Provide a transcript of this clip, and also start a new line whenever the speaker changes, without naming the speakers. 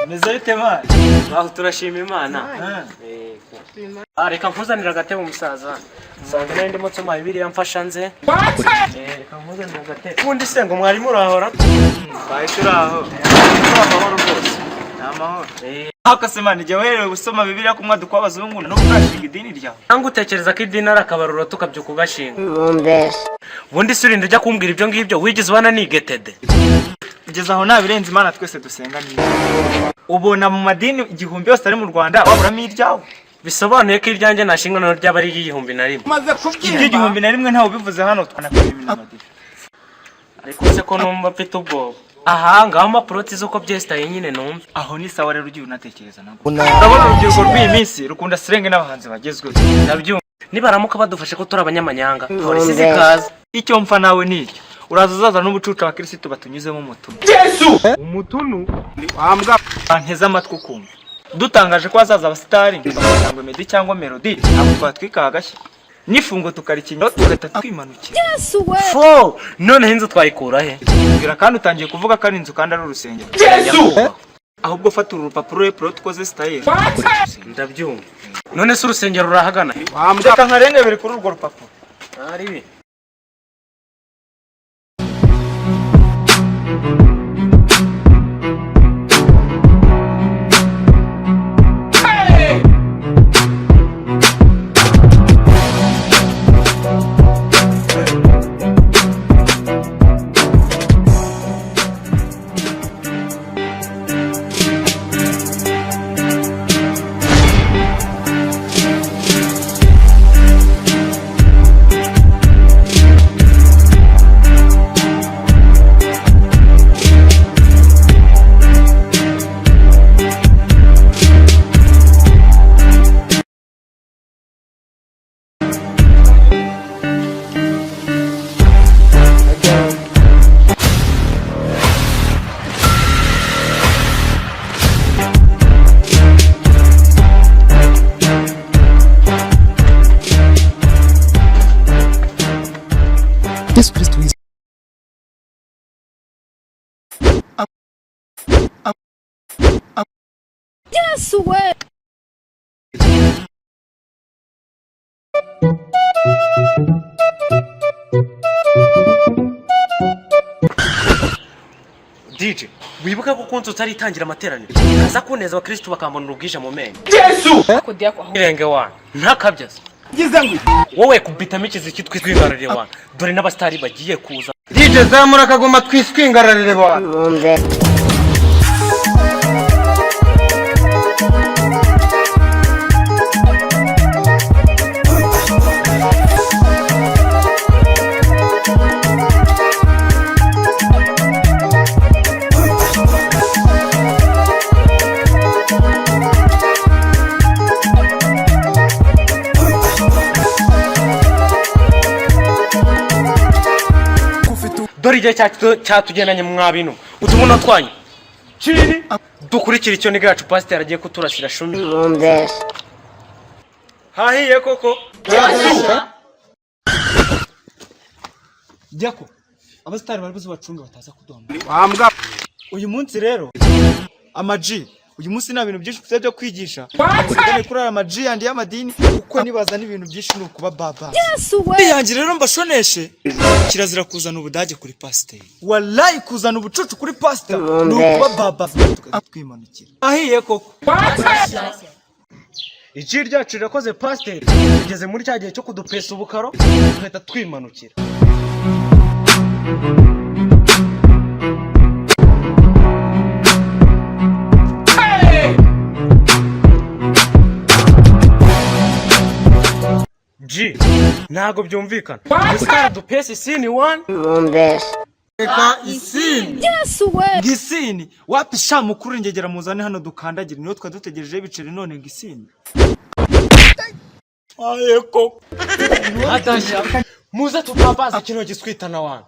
Meze bite mwana?
Aho turashima Imana. Reka nkuzanira agatebe umusaza. Sanga nari ndimo nsoma Bibiliya mfasha nze. Reka nkuzanira agatebe. Ubundi se ngo mwari murahora?
Baye turaho.
Amahoro rwose.
Amahoro. Hako se mwana je werewe gusoma Bibiliya kumwa dukwa abazungu no kurashinga idini ryawe.
Nanga utekereza ko idini ari akabaruro tukabyuka ugashinga. Ubundi se urinde ujya kumbwira ibyo ngibyo wigize ubana nigetede.
Kugeza aho nabirenze Imana twese dusenga ni. Ubona mu madini igihumbi yose ari mu Rwanda waburamo iryawe.
Bisobanuye ko iryanjye nashinga no ryaba ari igihumbi na rimwe.
Maze kubyimba igihumbi na rimwe ntawe bivuze hano twanakwiminira amadini.
Ariko se ko numva mfite ubwoba. Aha ngaho amaproti z'uko byestaye nyine numva.
Aho ni sawa rero ugiye unatekereza nabwo. Ndabona urubyiruko rw'iyi minsi rukunda serenge n'abahanzi bagezweho.
Nabyumva. Nibaramuka badufashe ko turi abanyamanyanga. Polisi zikaza.
Icyo mfa nawe n'icyo. Uraza uzaza n'ubucuca abakristo batunyuzemo umutuno.
Yesu! Umutunu
wambwa banteza amatwi ukumva. Dutangaje ko hazaza abasitari bakangwe Meddy cyangwa Melody abo twatwika agashya. Nifungo tukarikinyo tugata twimanukira.
Yesu we.
Fo, none hinzu twayikura he?
Ngira kandi utangiye kuvuga ko ari inzu kandi ari urusengero.
Yesu!
Ahubwo fata urupapuro repro twoze style.
Ndabyumva. None se urusengero rurahagana?
Wambwa nkarenge biri kuri urwo rupapuro.
Ari bi.
Yesu Kristo wize.
Yesu we.
DJ, wibuka ko kunzu utaritangira amateraniro. Kaza kuneza abakristo bakambona ubwije mu menyo.
Yesu!
Irenge wana, ntakabyaza.
Ngizangwe.
Wowe kubitamo ikiziki twiswingararire wana. Dore n'abastari bagiye kuza.
DJ zamura kagoma twiswingararire wana.
Dore igihe cyatugendanye mwabinu. Utubona twanye. Chiri. Dukurikira icyo niga yacu pastor agiye kuturasira shumi. Hahiye koko.
Jako. Abasitari bari buze bacunga bataza kudomba. Wambwa. Uyu munsi rero amaji uyu munsi nta bintu byinshi byo kwigisha. Sigane kuri amaji yandi y'amadini uko nibaza n'ibintu byinshi no kuba baba.
Yesu we.
Yanjye rero mbashoneshe kirazira kuzana ubudage kuri pastor. Wallahi kuzana ubucucu kuri pastor no kuba baba twimanukira. Ahiye koko.
Iji ryacu rirakoze pastor. Tugeze muri cya gihe cyo kudupesa ubukaro twahita twimanukira. G, ntago byumvikana. Gusara dupesi isini 1.
Eka isini.
Yesu we.
Gisini. Wapi sha mukuru ngegera muzane hano dukandagira niyo twadutegereje bicere none gisini. Aye koko.
Atasha. Muza tupapaza kino giswitana wana.